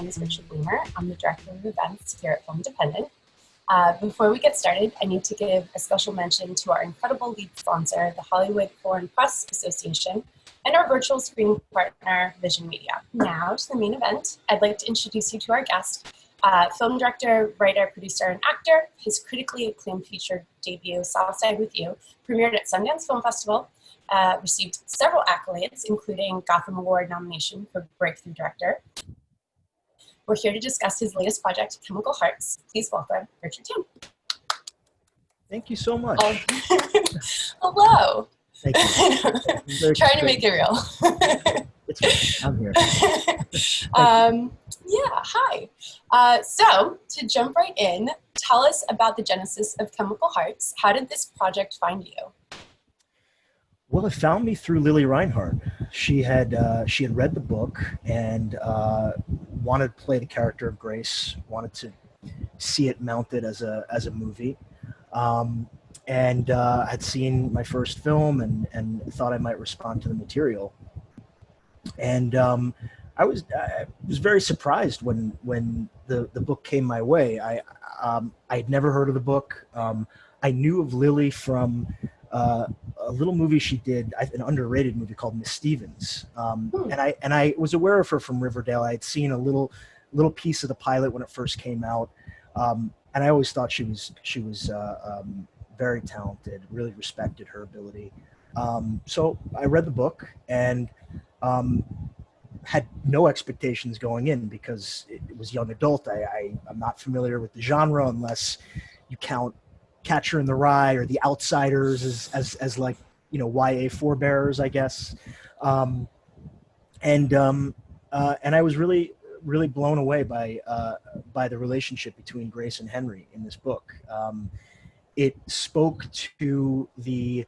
is Richard Bleemer. I'm the Director of Events here at Film Independent. Before we get started, I need to give a special mention to our incredible lead sponsor, the Hollywood Foreign Press Association, and our virtual screening partner, Vision Media. Now to the main event, I'd like to introduce you to our guest, film director, writer, producer, and actor. His critically acclaimed feature debut, Southside With You, premiered at Sundance Film Festival, received several accolades, including Gotham Award nomination for Breakthrough Director. We're here to discuss his latest project, Chemical Hearts. Please welcome Richard Tanne. Thank you so much. Hello. Thank you. Trying to make it real. It's fine. I'm here. Yeah, hi. So to jump right in, tell us about the genesis of Chemical Hearts. How did this project find you? Well, it found me through Lily Reinhardt. She had read the book and wanted to play the character of Grace, wanted to see it mounted as a movie, and had seen my first film and thought I might respond to the material. And I was very surprised when the book came my way. I'd never heard of the book. I knew of Lily from a little movie she did, an underrated movie called Miss Stevens, and I was aware of her from Riverdale. I had seen a little piece of the pilot when it first came out, and I always thought she was very talented. Really respected her ability. So I read the book and had no expectations going in because it was young adult. I'm not familiar with the genre unless you count Catcher in the Rye or The Outsiders as like, YA forebearers, I guess. And I was really blown away by the relationship between Grace and Henry in this book. It spoke to the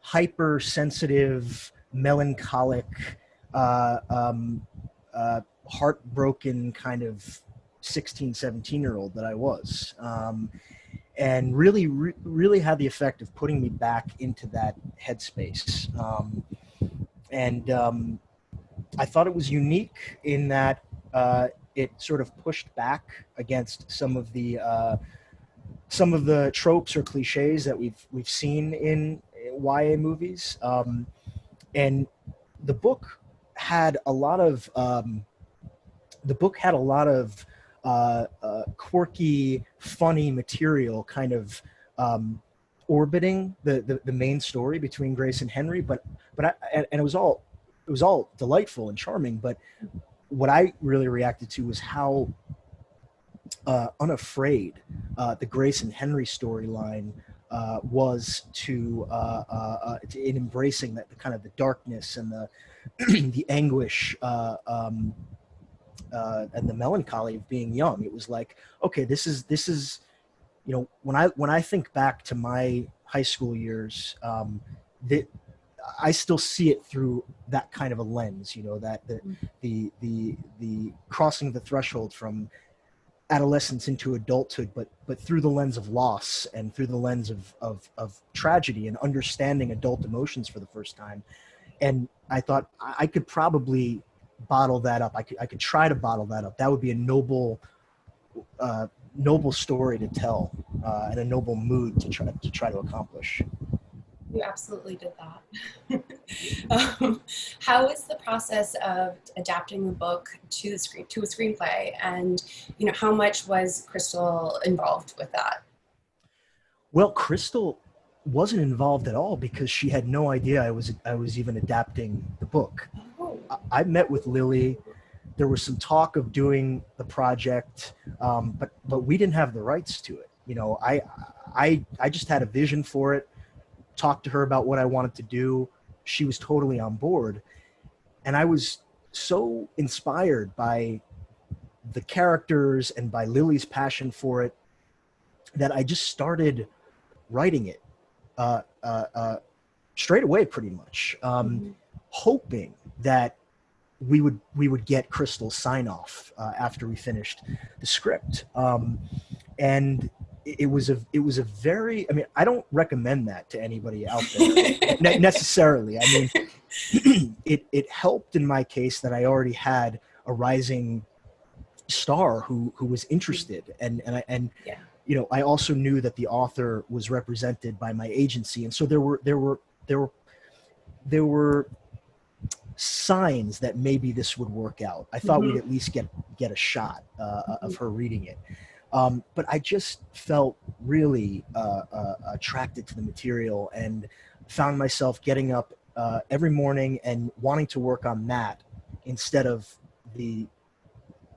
hypersensitive, melancholic, heartbroken kind of 16, 17-year-old that I was. And really had the effect of putting me back into that headspace. I thought it was unique in that it sort of pushed back against some of the tropes or cliches that we've seen in YA movies. And the book had a lot of quirky, funny material kind of orbiting the main story between Grace and Henry, but it was all delightful and charming. But what I really reacted to was how unafraid the Grace and Henry storyline was in embracing that the kind of the darkness and the the anguish and the melancholy of being young. It was like, okay, this is, when I think back to my high school years, that I still see it through that kind of a lens, that the crossing the threshold from adolescence into adulthood, but through the lens of loss and through the lens of tragedy and understanding adult emotions for the first time. And I thought I could probably bottle that up. I could try to bottle that up. That would be a noble story to tell, and a noble mood to try to accomplish. You absolutely did that. How is the process of adapting the book to a screenplay, and how much was Crystal involved with that? Well, Crystal wasn't involved at all because she had no idea I was even adapting the book. Oh. I met with Lily. There was some talk of doing the project, but we didn't have the rights to it. I just had a vision for it. Talked to her about what I wanted to do. She was totally on board, and I was so inspired by the characters and by Lily's passion for it that I just started writing it straight away, pretty much, hoping that we would get Crystal's sign off after we finished the script, and it was a very, I don't recommend that to anybody out there necessarily. It helped in my case that I already had a rising star who was interested, and Yeah. you know, I also knew that the author was represented by my agency, and so there were signs that maybe this would work out. I thought we'd at least get a shot of her reading it. But I just felt really attracted to the material and found myself getting up every morning and wanting to work on that instead of the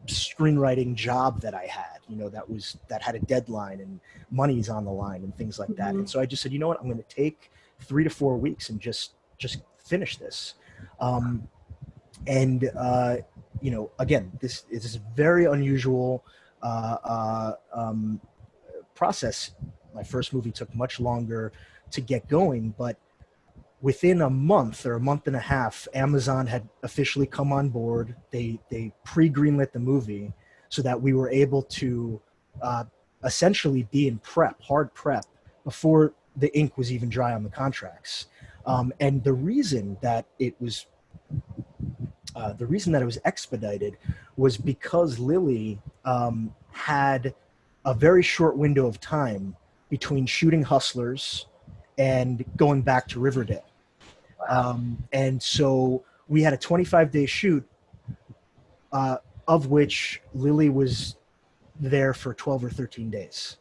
screenwriting job that I had, you know, that had a deadline and money's on the line and things like that. And so I just said, you know what, I'm going to take 3 to 4 weeks and just finish this. You know, again, this is a very unusual process. My first movie took much longer to get going, but within a month or a month and a half, Amazon had officially come on board. They pre-greenlit the movie so that we were able to essentially be in hard prep, before the ink was even dry on the contracts. And the reason that it was expedited was because Lily had a very short window of time between shooting Hustlers and going back to Riverdale. And so we had a 25-day shoot, of which Lily was there for 12 or 13 days,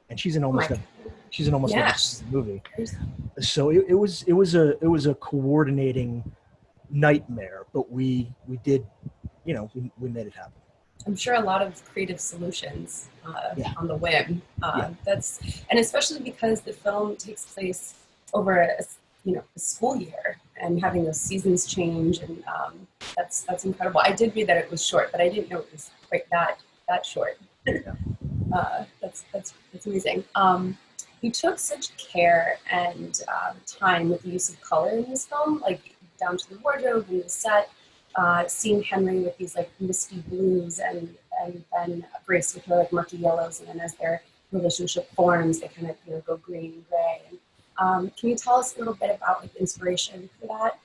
and she's in almost every movie. So it was a coordinating nightmare, but we did, you know, we made it happen. I'm sure a lot of creative solutions on the whim. And especially because the film takes place over a school year, and having those seasons change, and that's incredible. I did read that it was short, but I didn't know it was quite that short. That's amazing. You took such care and time with the use of color in this film, like down to the wardrobe and the set. Seeing Henry with these like misty blues, and then Grace with her like murky yellows, and then as their relationship forms, they kind of go green and gray. And, can you tell us a little bit about like the inspiration for that?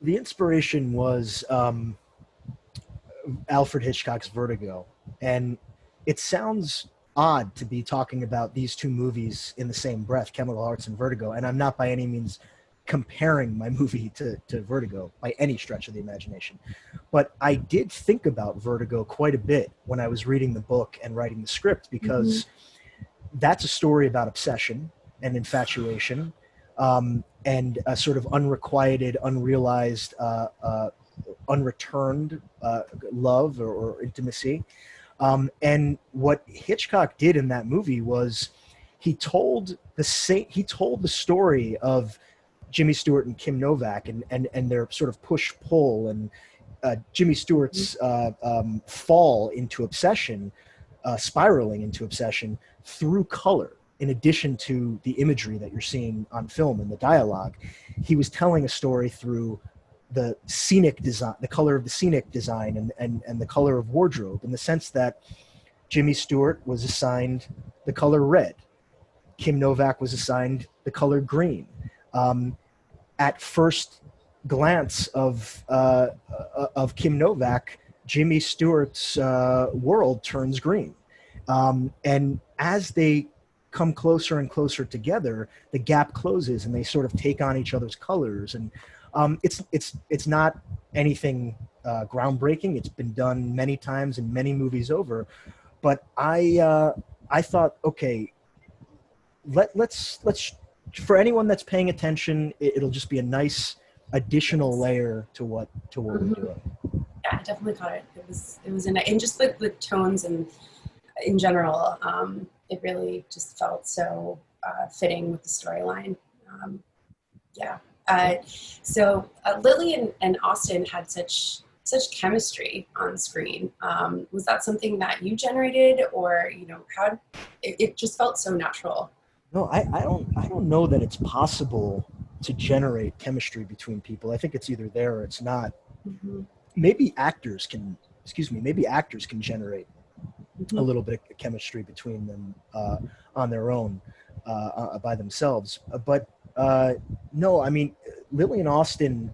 The inspiration was Alfred Hitchcock's Vertigo, and it sounds odd to be talking about these two movies in the same breath, Chemical Hearts and Vertigo, and I'm not by any means comparing my movie to Vertigo by any stretch of the imagination. But I did think about Vertigo quite a bit when I was reading the book and writing the script, because that's a story about obsession and infatuation, and a sort of unrequited, unrealized, unreturned love or intimacy. And what Hitchcock did in that movie was he told the story of Jimmy Stewart and Kim Novak and their sort of push-pull, and Jimmy Stewart's fall into obsession, spiraling into obsession through color. In addition to the imagery that you're seeing on film and the dialogue, he was telling a story through the scenic design, the color of the scenic design, and the color of wardrobe, in the sense that Jimmy Stewart was assigned the color red. Kim Novak was assigned the color green. At first glance of Kim Novak, Jimmy Stewart's world turns green. And as they come closer and closer together, the gap closes and they sort of take on each other's colors. And it's not anything groundbreaking. It's been done many times in many movies over. But I thought, okay, let's for anyone that's paying attention, it'll just be a nice additional layer to what we're doing. Yeah, I definitely caught it. It was and just like the tones and in general, it really just felt so fitting with the storyline. So Lily and Austin had such chemistry on screen. Was that something that you generated, or how it just felt so natural? No, I don't know that it's possible to generate chemistry between people. I think it's either there or it's not. Maybe actors can generate a little bit of chemistry between them on their own, by themselves. But no, I mean, Lily and Austin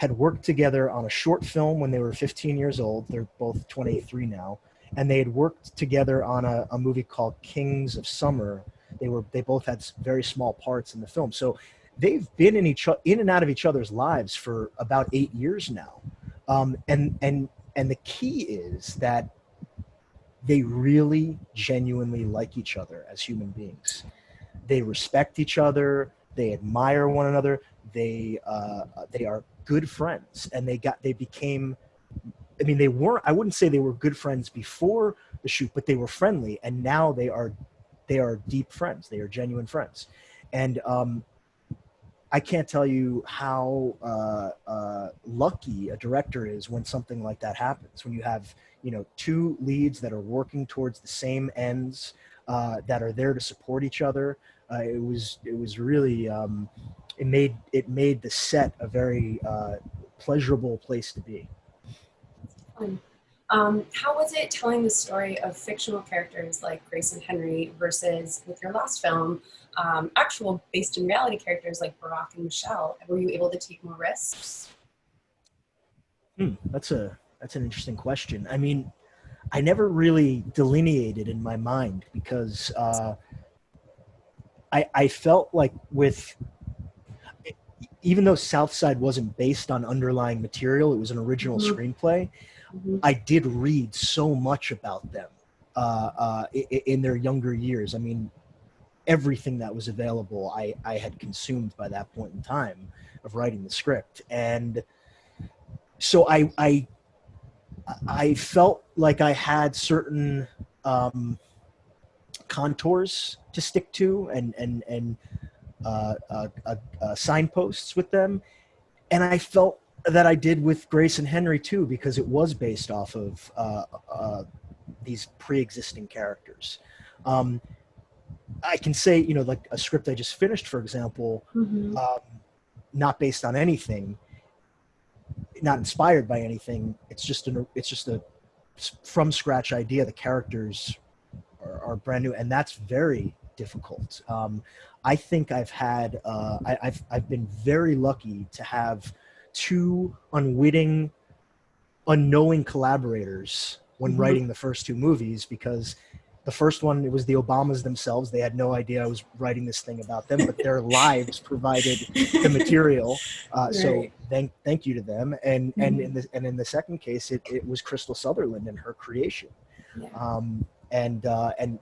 had worked together on a short film when they were 15 years old. They're both 23 now. And they had worked together on a movie called Kings of Summer. They both had very small parts in the film. So they've been in and out of each other's lives for about 8 years now. And the key is that they really genuinely like each other as human beings. They respect each other. They admire one another. They are good friends, and they became. I mean, they weren't. I wouldn't say they were good friends before the shoot, but they were friendly, and now they are deep friends. They are genuine friends, and I can't tell you how lucky a director is when something like that happens. When you have two leads that are working towards the same ends, that are there to support each other. It was really it made the set a very pleasurable place to be. How was it telling the story of fictional characters like Grace and Henry versus, with your last film, actual based in reality characters like Barack and Michelle? Were you able to take more risks? That's an interesting question. I mean, I never really delineated in my mind because I felt like even though Southside wasn't based on underlying material, it was an original screenplay. I did read so much about them in their younger years. I mean, everything that was available, I had consumed by that point in time of writing the script. And so I felt like I had certain contours to stick to and signposts with them. And I felt that I did with Grace and Henry too, because it was based off of these pre-existing characters. I can say, like a script I just finished, for example, not based on anything, not inspired by anything. It's just a from scratch idea. The characters are brand new, and that's very difficult. I think I've been very lucky to have two unknowing collaborators when writing the first two movies, because the first one, it was the Obamas themselves. They had no idea I was writing this thing about them, but their lives provided the material. Right. So thank you to them. And in the second case, it was Crystal Sutherland and her creation. Yeah. And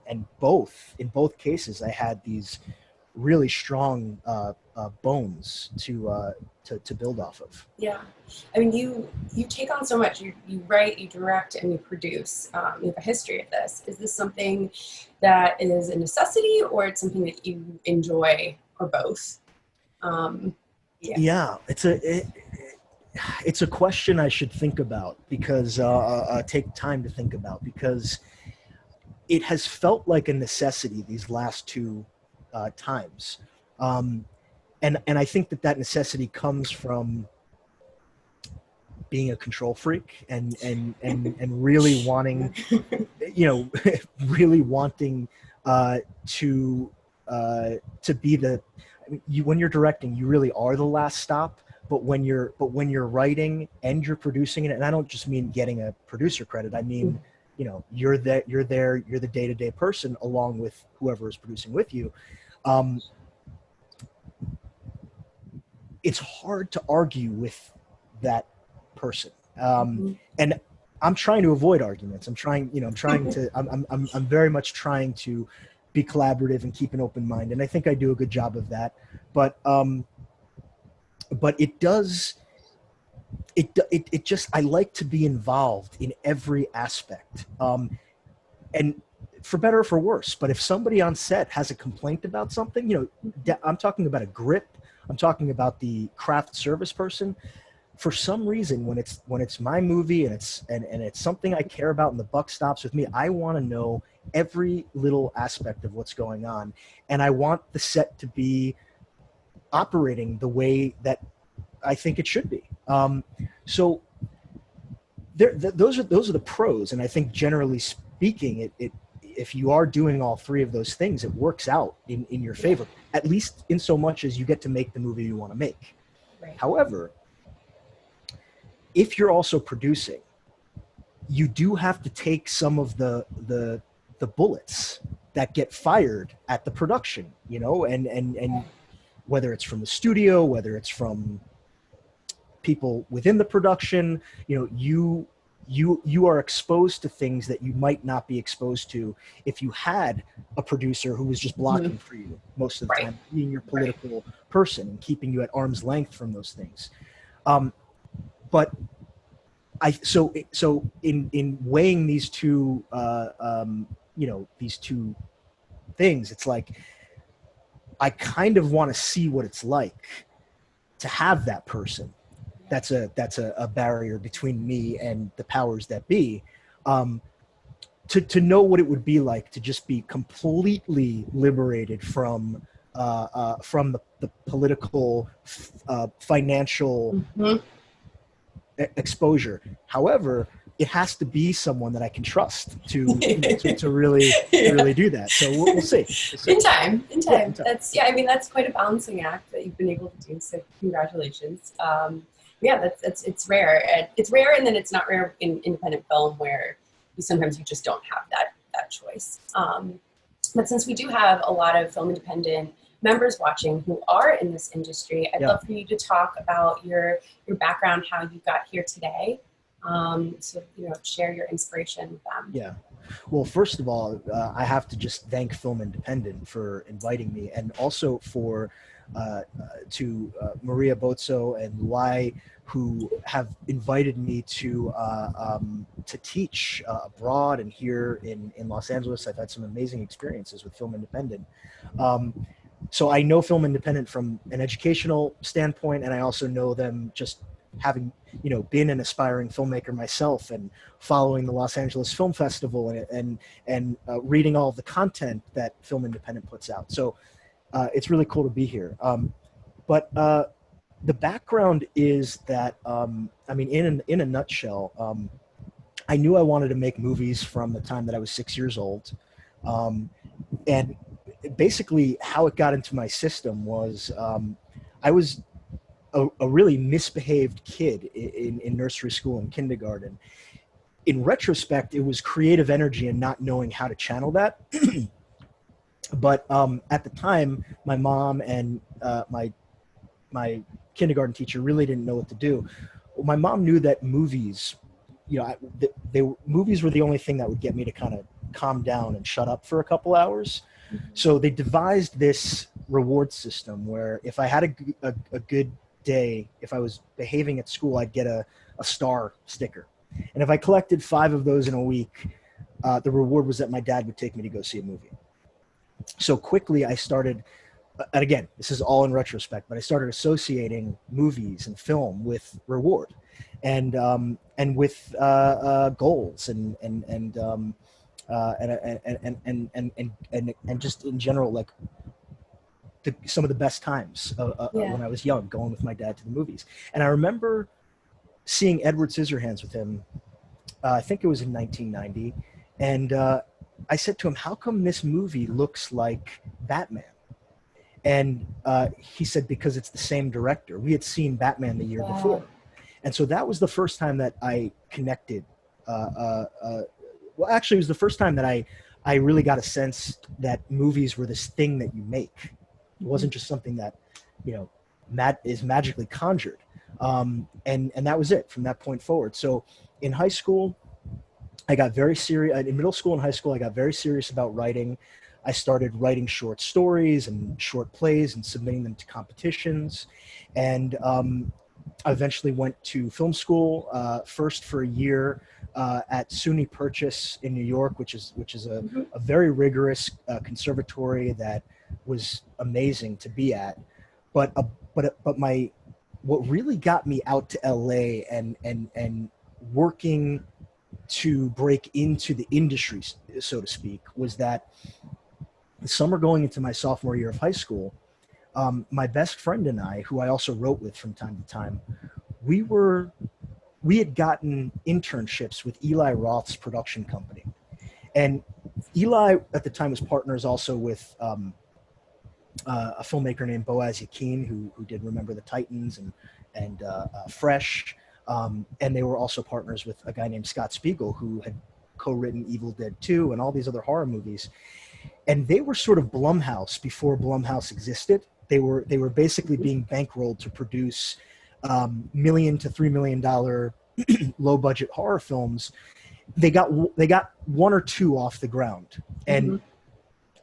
in both cases, I had these really strong bones to build off of. Yeah, I mean, you take on so much. You write, you direct, and you produce. You have a history of this. Is this something that is a necessity, or it's something that you enjoy, or both? Yeah, it's a question I should think about, because take time to think about, because it has felt like a necessity these last two times. And I think that necessity comes from being a control freak and really wanting, really wanting to be the. I mean, when you're directing, you really are the last stop. But when you're writing and you're producing it, and I don't just mean getting a producer credit. I mean, you're the day-to-day person along with whoever is producing with you. It's hard to argue with that person, and I'm trying to avoid arguments. I'm very much trying to be collaborative and keep an open mind, and I think I do a good job of that. But it just, I like to be involved in every aspect, and for better or for worse. But if somebody on set has a complaint about something, I'm talking about a grip. I'm talking about the craft service person. For some reason, when it's my movie and it's something I care about and the buck stops with me, I want to know every little aspect of what's going on, and I want the set to be operating the way that I think it should be. So those are the pros, and I think generally speaking, if you are doing all three of those things, it works out in your favor, at least in so much as you get to make the movie you want to make. Right. However, if you're also producing, you do have to take some of the bullets that get fired at the production, you know, and whether it's from the studio, whether it's from people within the production, you know, you are exposed to things that you might not be exposed to if you had a producer who was just blocking for you most of the time, being your political person and keeping you at arm's length from those things. But so in weighing these two, you know, these two things, it's like I kind of want to see what it's like to have that person. That's a barrier between me and the powers that be. To know what it would be like to just be completely liberated from the political, financial exposure. However, it has to be someone that I can trust to really do that. So we'll see. In time. That's I mean, that's quite a balancing act that you've been able to do. So congratulations. It's rare. It's rare, and then it's not rare in independent film where sometimes you just don't have that choice. But since we do have a lot of film independent members watching who are in this industry, I'd love for you to talk about your background, how you got here today. So, you know, share your inspiration with them. Yeah. Well, first of all, I have to just thank Film Independent for inviting me, and also for to Maria Bozzo and Luai, who have invited me to teach abroad and here in Los Angeles. I've had some amazing experiences with Film Independent. So I know Film Independent from an educational standpoint, and I also know them just having, you know, been an aspiring filmmaker myself and following the Los Angeles Film Festival and reading all of the content that Film Independent puts out. So it's really cool to be here. But the background is that, I mean, in a nutshell, I knew I wanted to make movies from the time that I was 6 years old. And basically how it got into my system was I was a really misbehaved kid in nursery school and kindergarten. In retrospect, it was creative energy and not knowing how to channel that. But at the time, my mom and my kindergarten teacher really didn't know what to do. Well, my mom knew that movies, you know, movies were the only thing that would get me to kind of calm down and shut up for a couple hours. So they devised this reward system where if I had a good day, if I was behaving at school, I'd get a star sticker. And if I collected 5 of those in a week, the reward was that my dad would take me to go see a movie. So quickly I started, and again, this is all in retrospect, but I started associating movies and film with reward and with goals and just in general, like some of the best times when I was young, going with my dad to the movies. And I remember seeing Edward Scissorhands with him. I think it was in 1990. And I said to him, how come this movie looks like Batman? And he said, because it's the same director. We had seen Batman the year before. And so that was the first time that I connected. Well, actually, it was the first time that I really got a sense that movies were this thing that you make. It wasn't just something that, you know, is magically conjured. And that was it from that point forward. So in high school, I got very serious. In middle school and high school, I got very serious about writing. I started writing short stories and short plays and submitting them to competitions. And I eventually went to film school, first for a year at SUNY Purchase in New York, which is a very rigorous conservatory that was amazing to be at. But what really got me out to LA and working to break into the industry, so to speak, was that the summer going into my sophomore year of high school, my best friend and I, who I also wrote with from time to time, we had gotten internships with Eli Roth's production company. And Eli at the time was partners also with a filmmaker named Boaz Yakin, who did Remember the Titans and Fresh. And they were also partners with a guy named Scott Spiegel, who had co-written Evil Dead 2 and all these other horror movies. And they were sort of Blumhouse before Blumhouse existed. They were basically being bankrolled to produce $1 million to $3 million low budget horror films. They got one or two off the ground, and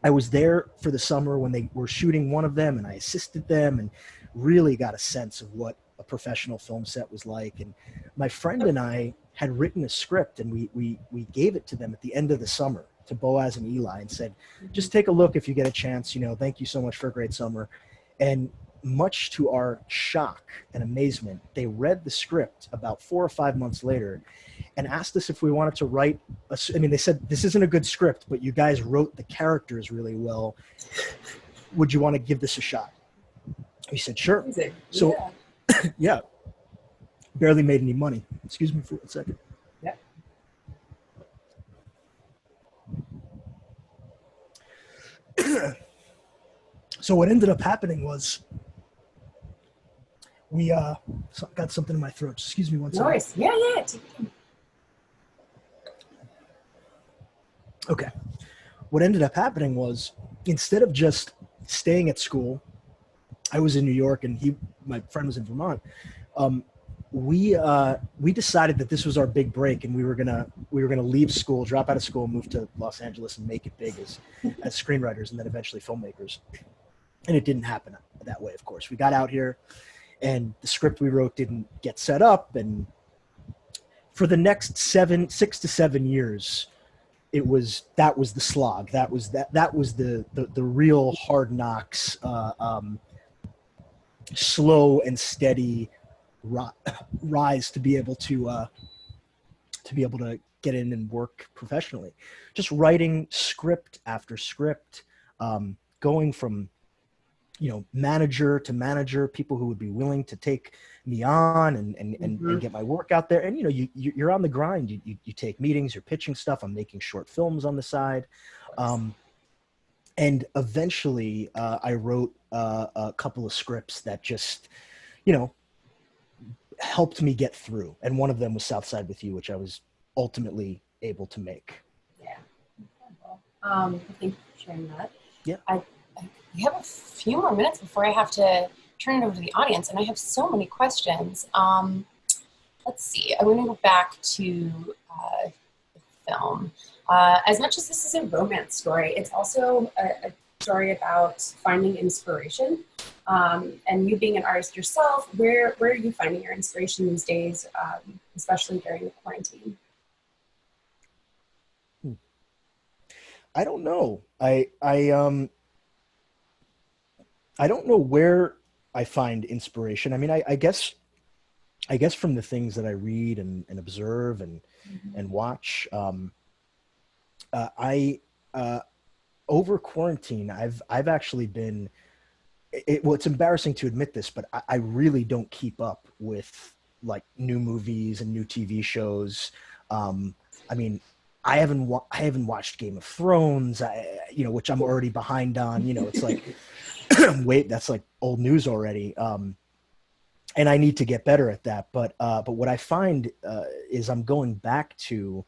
I was there for the summer when they were shooting one of them, and I assisted them and really got a sense of what a professional film set was like. And my friend and I had written a script, and we gave it to them at the end of the summer, to Boaz and Eli, and said, just take a look if you get a chance, thank you so much for a great summer. And much to our shock and amazement, they read the script about 4 or 5 months later and asked us if we wanted to write they said, this isn't a good script, but you guys wrote the characters really well. Would you want to give this a shot? We said, sure. Amazing. So, yeah, barely made any money. Excuse me for a second. Yeah. So what ended up happening was we got something in my throat. Excuse me one second. Nice. Yeah. Okay. What ended up happening was, instead of just staying at school, I was in New York and my friend was in Vermont. We decided that this was our big break, and we were gonna leave school, drop out of school, move to Los Angeles, and make it big as screenwriters, and then eventually filmmakers. And it didn't happen that way, of course. We got out here, and the script we wrote didn't get set up, and for the next 6 to 7 years, that was the slog. That was the real hard knocks, slow and steady rise to be able to get in and work professionally. Just writing script after script, going from manager to manager, people who would be willing to take me on and get my work out there. And you're on the grind. You take meetings, you're pitching stuff. I'm making short films on the side, and eventually I wrote a couple of scripts that just helped me get through. And one of them was South Side with You, which I was ultimately able to make. Yeah. Thank you for sharing that. Yeah. We have a few more minutes before I have to turn it over to the audience, and I have so many questions. Let's see. I want to go back to the film. As much as this is a romance story, it's also a story about finding inspiration. And you being an artist yourself, where are you finding your inspiration these days, especially during the quarantine? I don't know. I don't know where I find inspiration. I mean, I guess from the things that I read and observe and watch. Over quarantine, I've actually been. Well, it's embarrassing to admit this, but I really don't keep up with like new movies and new TV shows. I mean, I haven't watched Game of Thrones, which I'm already behind on. It's like. Wait, that's like old news already. And I need to get better at that. But what I find is I'm going back to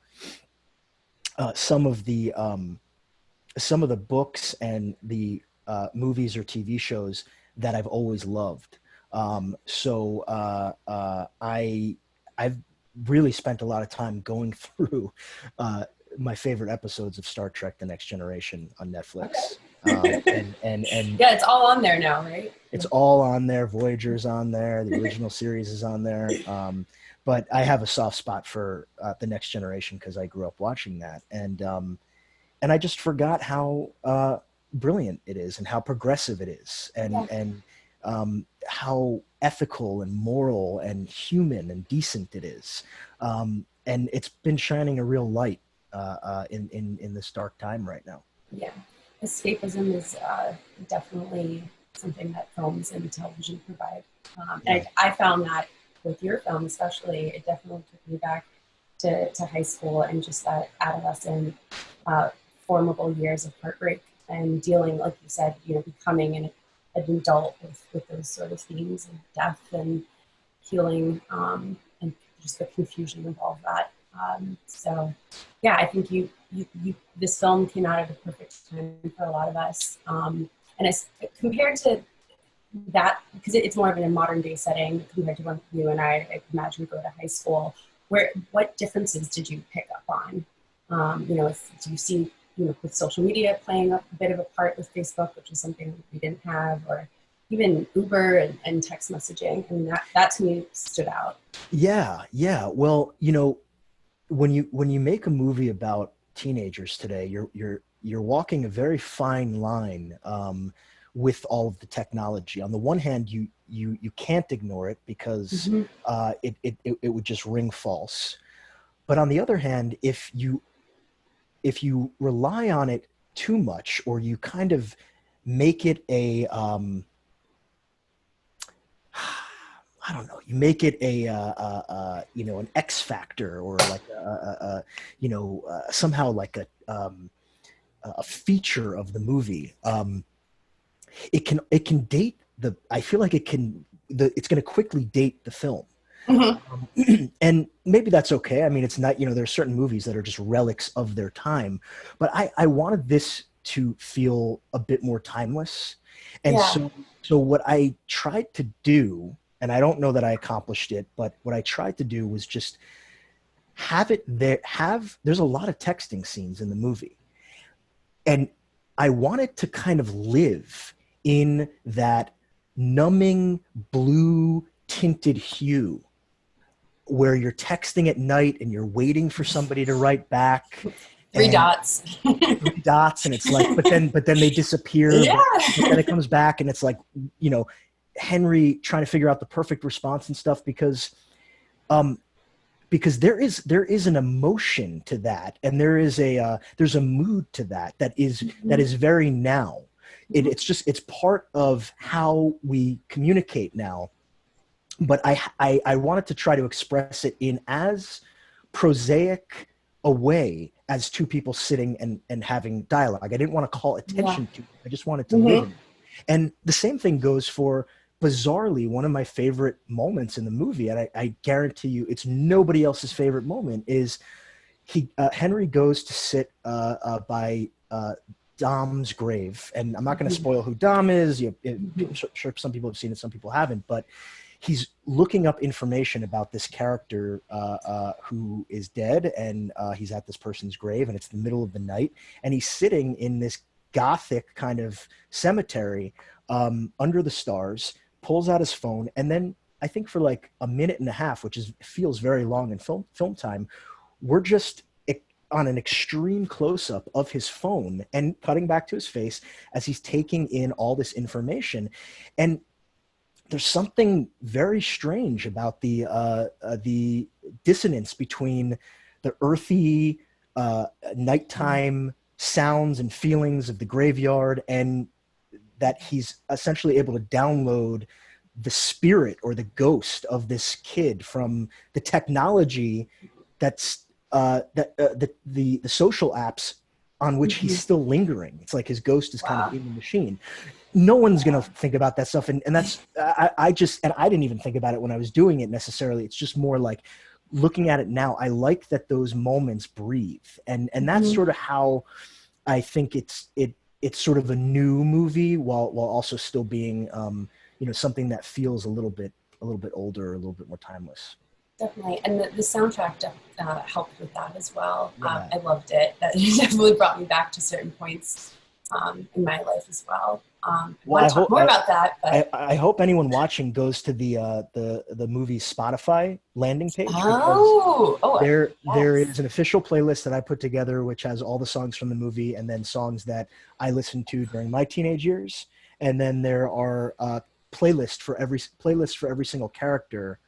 some of the books and the movies or TV shows that I've always loved. So I've really spent a lot of time going through my favorite episodes of Star Trek: The Next Generation on Netflix. And yeah, it's all on there now, right? It's all on there. Voyager's on there. The original series is on there. But I have a soft spot for The Next Generation because I grew up watching that, and I just forgot how brilliant it is and how progressive it is, and how ethical and moral and human and decent it is. And it's been shining a real light in this dark time right now. Yeah. Escapism is definitely something that films and television provide. And I found that with your film especially, it definitely took me back to high school and just that adolescent, formable years of heartbreak and dealing, like you said, becoming an adult with those sort of themes of death and healing and just the confusion of all of that. So yeah, I think this film came out at a perfect time for a lot of us. And it's compared to that, because it's more of in a modern day setting compared to when you and I imagine, go to high school. What differences did you pick up on? Do you see, with social media playing a bit of a part with Facebook, which is something we didn't have, or even Uber and text messaging? I mean, that to me stood out. Yeah. Well, when you make a movie about teenagers today, you're walking a very fine line with all of the technology. On the one hand, you can't ignore it because it would just ring false. But on the other hand, if you rely on it too much, or you kind of make it a I don't know, you make it a an X factor, or like somehow like a feature of the movie. It can date I feel like it's going to quickly date the film. And maybe that's okay. I mean, it's not, there's certain movies that are just relics of their time, but I wanted this to feel a bit more timeless. And so what I tried to do, and I don't know that I accomplished it, but what I tried to do was just have it there. There's a lot of texting scenes in the movie, and I wanted to kind of live in that numbing blue tinted hue where you're texting at night and you're waiting for somebody to write back. Three dots, and it's like, but then they disappear. Yeah. But then it comes back, and it's like, Henry trying to figure out the perfect response and stuff, because there is an emotion to that, and there's a mood to that is very now. It's part of how we communicate now. But I wanted to try to express it in as prosaic a way as two people sitting and having dialogue. I didn't want to call attention to it. I just wanted to live in it. And the same thing goes for, bizarrely, one of my favorite moments in the movie, and I guarantee you it's nobody else's favorite moment, is Henry goes to sit by Dom's grave. And I'm not going to spoil who Dom is. I'm sure some people have seen it, some people haven't, but he's looking up information about this character who is dead, and he's at this person's grave, and it's the middle of the night, and he's sitting in this Gothic kind of cemetery under the stars, pulls out his phone, and then I think for like a minute and a half, which feels very long in film time, we're just on an extreme close-up of his phone and cutting back to his face as he's taking in all this information. And there's something very strange about the dissonance between the earthy nighttime sounds and feelings of the graveyard, and that he's essentially able to download the spirit or the ghost of this kid from the technology that's the social apps on which he's still lingering. It's like his ghost is kind of in the machine. No one's going to think about that stuff. And that's, I didn't even think about it when I was doing it necessarily. It's just more like looking at it now. I like that those moments breathe. And that's sort of how I think it's sort of a new movie while also still being, something that feels a little bit older, a little bit more timeless. Definitely. And the soundtrack helped with that as well. Yeah. I loved it. That definitely brought me back to certain points in my life as well. Well, I talk more about that. But I hope anyone watching goes to the movie's Spotify landing page. There is an official playlist that I put together, which has all the songs from the movie, and then songs that I listened to during my teenage years. And then there are playlists for every single character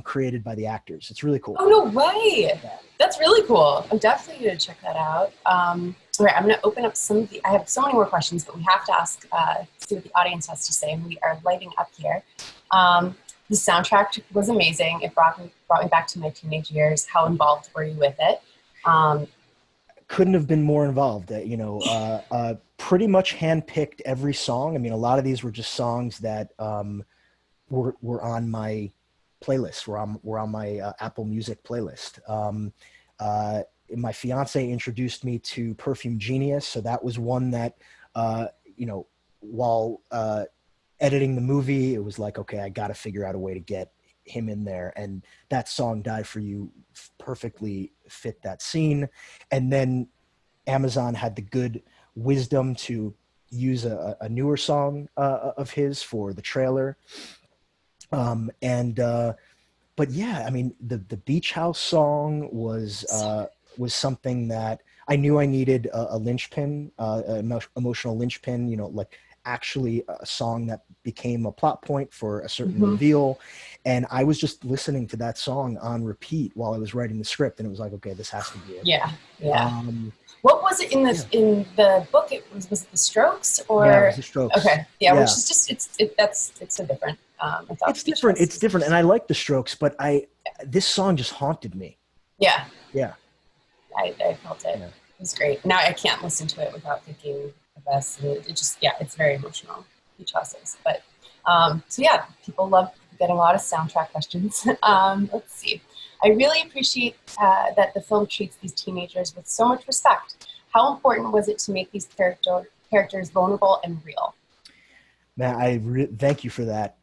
created by the actors. It's really cool. Oh, no way. Yeah. That's really cool. I'm definitely going to check that out. All right, I'm going to open up I have so many more questions, but we have to ask, see what the audience has to say. And we are lighting up here. The soundtrack was amazing. It brought me back to my teenage years. How involved were you with it? Couldn't have been more involved. Pretty much handpicked every song. I mean, a lot of these were just songs that were on my playlist. We're on my Apple Music playlist. My fiance introduced me to Perfume Genius, so that was one that while editing the movie, it was like, okay, I got to figure out a way to get him in there, and that song "Die for You" perfectly fit that scene. And then Amazon had the good wisdom to use a newer song of his for the trailer. But yeah, I mean, the Beach House song was something that I knew I needed a linchpin, emotional linchpin, like actually a song that became a plot point for a certain reveal. And I was just listening to that song on repeat while I was writing the script, and it was like, okay, this has to be it. Yeah. What was it in the book? Was it the Strokes or? Yeah, it was the Strokes. Okay, yeah. Which is just it's a different. It's different. It's different, and I like the Strokes, but this song just haunted me. Yeah. Yeah. I felt it. Yeah. It was great. Now I can't listen to it without thinking of us. And it just it's very emotional. Beach houses, but so yeah, people love getting a lot of soundtrack questions. Let's see. I really appreciate that the film treats these teenagers with so much respect. How important was it to make these characters vulnerable and real? Man, thank you for that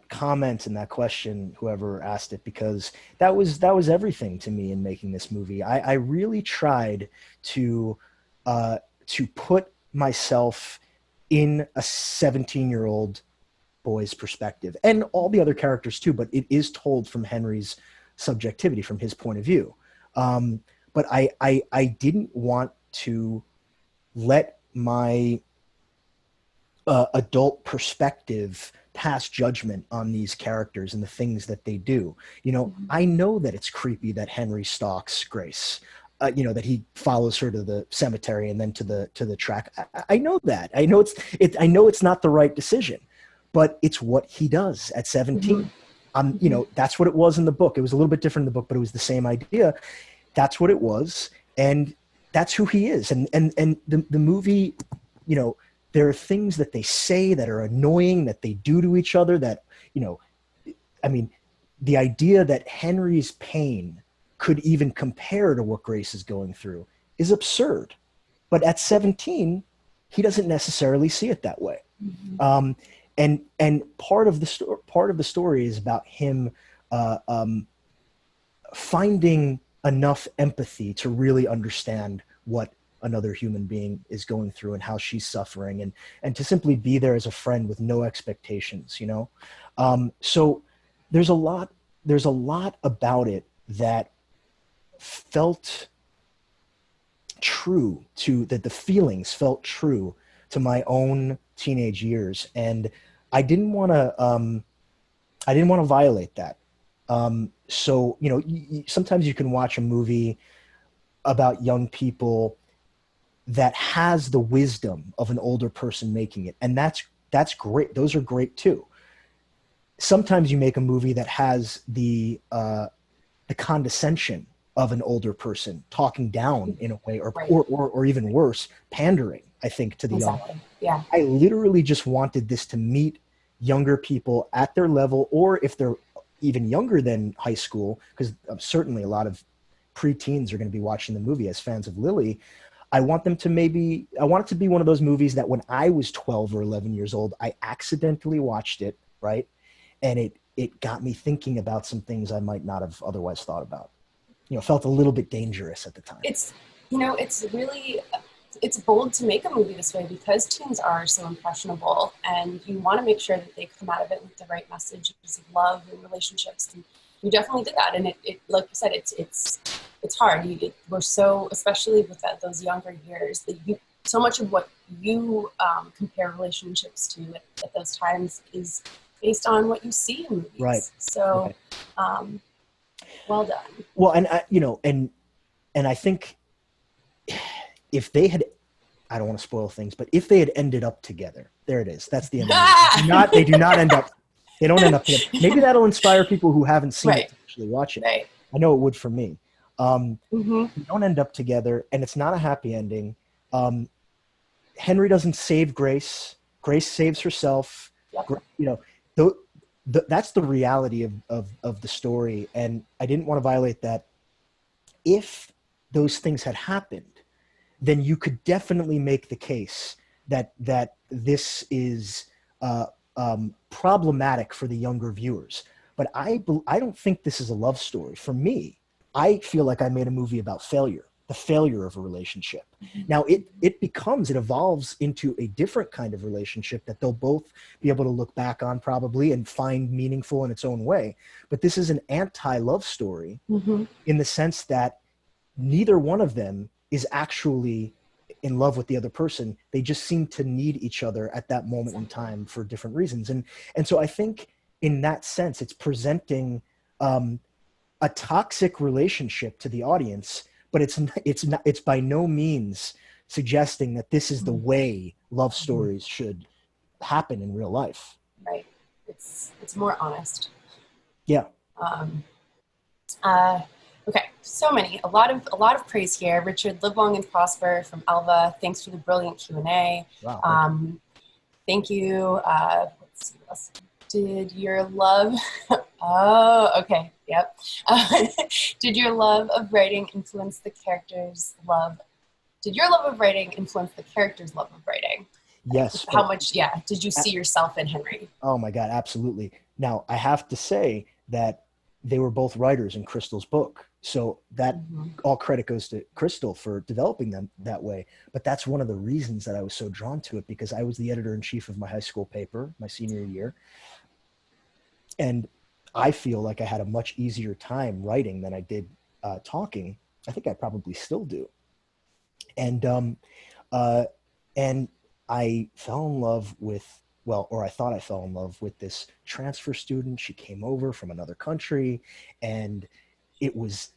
comment and that question, whoever asked it, because that was everything to me in making this movie. I really tried to put myself in a 17-year-old boy's perspective, and all the other characters too, but it is told from Henry's subjectivity, from his point of view. But I didn't want to let my adult perspective pass judgment on these characters and the things that they do. I know that it's creepy that Henry stalks Grace, that he follows her to the cemetery and then to the track. I know that. I know it's not the right decision, but it's what he does at 17. That's what it was in the book. It was a little bit different in the book, but it was the same idea. That's what it was, and that's who he is. And the movie, there are things that they say that are annoying, that they do to each other, that, the idea that Henry's pain could even compare to what Grace is going through is absurd. But at 17, he doesn't necessarily see it that way. And part of the story is about him finding enough empathy to really understand what another human being is going through and how she's suffering, and to simply be there as a friend with no expectations. So there's a lot about it that felt true that the feelings felt true to my own teenage years, and I didn't want to violate that. So sometimes you can watch a movie about young people that has the wisdom of an older person making it, and that's great. Those are great too. Sometimes you make a movie that has the condescension of an older person talking down in a way, or even worse, pandering, I think, to the young. Yeah. I literally just wanted this to meet younger people at their level, or if they're even younger than high school, because certainly a lot of preteens are going to be watching the movie as fans of Lily. I want it to be one of those movies that when I was 12 or 11 years old, I accidentally watched it, right? And it got me thinking about some things I might not have otherwise thought about. Felt a little bit dangerous at the time. It's really, it's bold to make a movie this way because teens are so impressionable, and you want to make sure that they come out of it with the right messages of love and relationships. And you definitely did that. And it like you said, it's hard. We're so, especially with those younger years, so much of what you compare relationships to at those times is based on what you see in movies. Right. So, well done. Well, and I think if they had, I don't want to spoil things, but if they had ended up together, there it is. That's the end of it. They do not end up. They don't end up together. Maybe that'll inspire people who haven't seen it to actually watch it. Right. I know it would for me. They don't end up together, and it's not a happy ending. Henry doesn't save Grace. Grace saves herself. Yep. that's the reality of the story. And I didn't want to violate that. If those things had happened, then you could definitely make the case that this is problematic for the younger viewers. But I don't think this is a love story. For me, I feel like I made a movie about failure, the failure of a relationship. Now it evolves into a different kind of relationship that they'll both be able to look back on probably and find meaningful in its own way. But this is an anti-love story in the sense that neither one of them is actually in love with the other person. They just seem to need each other at that moment in time for different reasons. And so I think in that sense, it's presenting a toxic relationship to the audience, but it's by no means suggesting that this is the way love stories should happen in real life. Right. It's more honest. Yeah. Okay, so many, a lot of praise here. Richard, live long and prosper from Alva. Thanks for the brilliant Q&A. Wow, thank you. Let's see what else. Did your love, oh, okay, yep. Did your love of writing influence the character's love? Did your love of writing influence the character's love of writing? Yes. How much, did you see yourself in Henry? Oh my God, absolutely. Now, I have to say that they were both writers in Crystal's book. So that all credit goes to Crystal for developing them that way. But that's one of the reasons that I was so drawn to it, because I was the editor-in-chief of my high school paper, my senior year. And I feel like I had a much easier time writing than I did talking. I think I probably still do. And I fell in love with, or I thought I fell in love with this transfer student. She came over from another country, and it was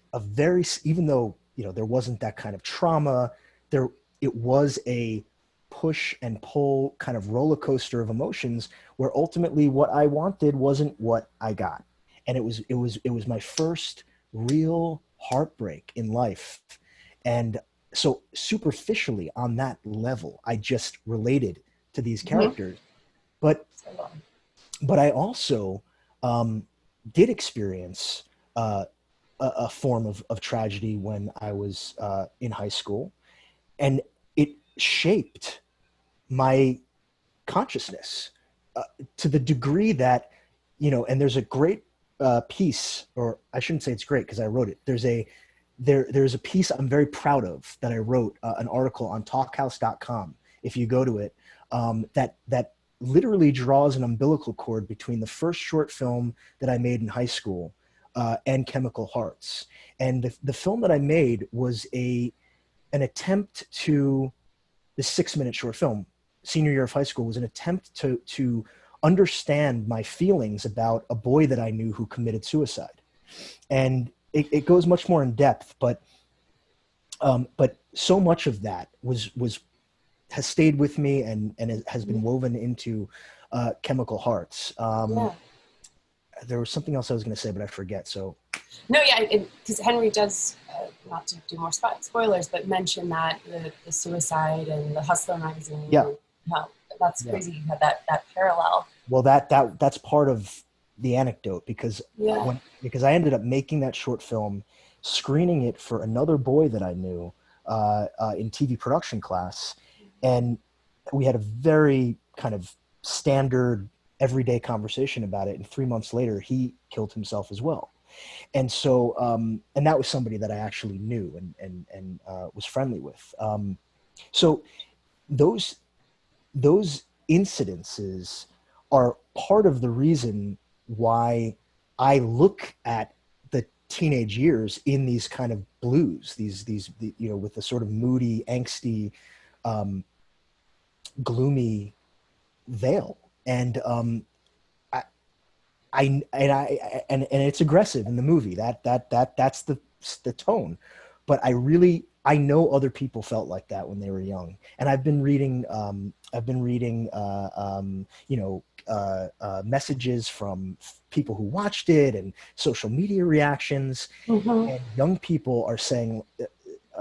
even though, there wasn't that kind of trauma, it was a push and pull kind of roller coaster of emotions where ultimately what I wanted wasn't what I got. And it was my first real heartbreak in life. And so superficially on that level, I just related to these characters. But I also did experience a form of tragedy when I was in high school, and it shaped my consciousness to the degree that, and there's a great piece, or I shouldn't say it's great because I wrote it. There's a piece I'm very proud of that I wrote, an article on talkhouse.com. If you go to it, that literally draws an umbilical cord between the first short film that I made in high school and Chemical Hearts. And the film that I made was an attempt to, the 6-minute short film, senior year of high school, was an attempt to understand my feelings about a boy that I knew who committed suicide. And it goes much more in depth, but so much of that has stayed with me and has been woven into Chemical Hearts. There was something else I was going to say, but I forget. So no, because Henry does, not to do more spoilers, but mention that the suicide and the Hustler magazine. Yeah. No, that's crazy. You had that parallel. Well, that's part of the anecdote, because I ended up making that short film, screening it for another boy that I knew in TV production class, and we had a very kind of standard everyday conversation about it. And 3 months later, he killed himself as well. And so, and that was somebody that I actually knew and was friendly with. So those incidences are part of the reason why I look at the teenage years in these kind of blues, these with the sort of moody, angsty, gloomy veil. And and it's aggressive in the movie. That's the tone. But I know other people felt like that when they were young. And I've been reading messages from people who watched it and social media reactions. And young people are saying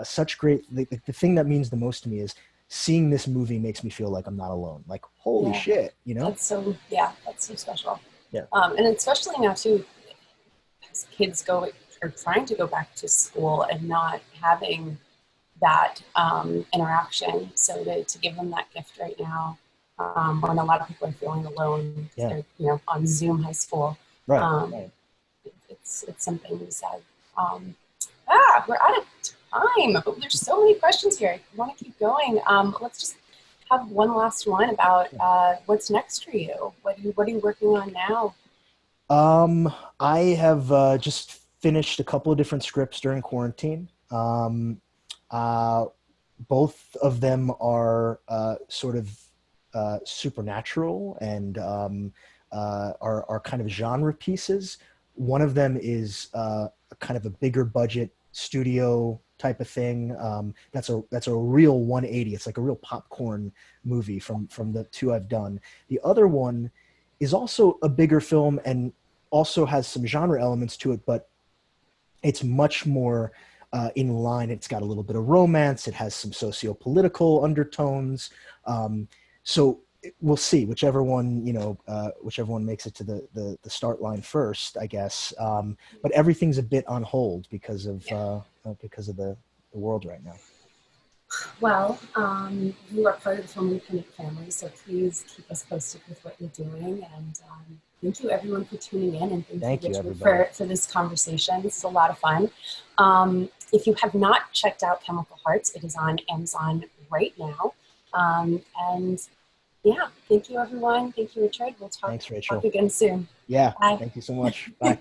such great, the thing that means the most to me is seeing this movie makes me feel like I'm not alone. Like, holy shit, That's so special. Yeah. And especially now too, as kids are trying to go back to school and not having that interaction. So to give them that gift right now, when a lot of people are feeling alone, Yeah. they're, on Zoom high school. Right. Um, Right. it's something we said. We're out of time, but there's so many questions here. I want to keep going. Let's just have one last one about what's next for you. What are you working on now? I have just finished a couple of different scripts during quarantine. Uh, Both of them are sort of supernatural and are kind of genre pieces. One of them is kind of a bigger budget studio type of thing. That's a real 180. It's like a real popcorn movie from the two I've done. The other one is also a bigger film and also has some genre elements to it, but it's much more in line. It's got a little bit of romance. It has some socio-political undertones. So we'll see whichever one, whichever one makes it to the start line first, I guess. But everything's a bit on hold because of the world right now. Well, you are part of the Film Independent family, so please keep us posted with what you're doing. And thank you, everyone, for tuning in, and thank you, Richard, for this conversation. This is a lot of fun. If you have not checked out Chemical Hearts, it is on Amazon right now. And yeah, thank you, everyone. Thank you, Richard. We'll talk, Thanks, Rachel. talk again soon. Yeah, Bye. thank you so much. Bye.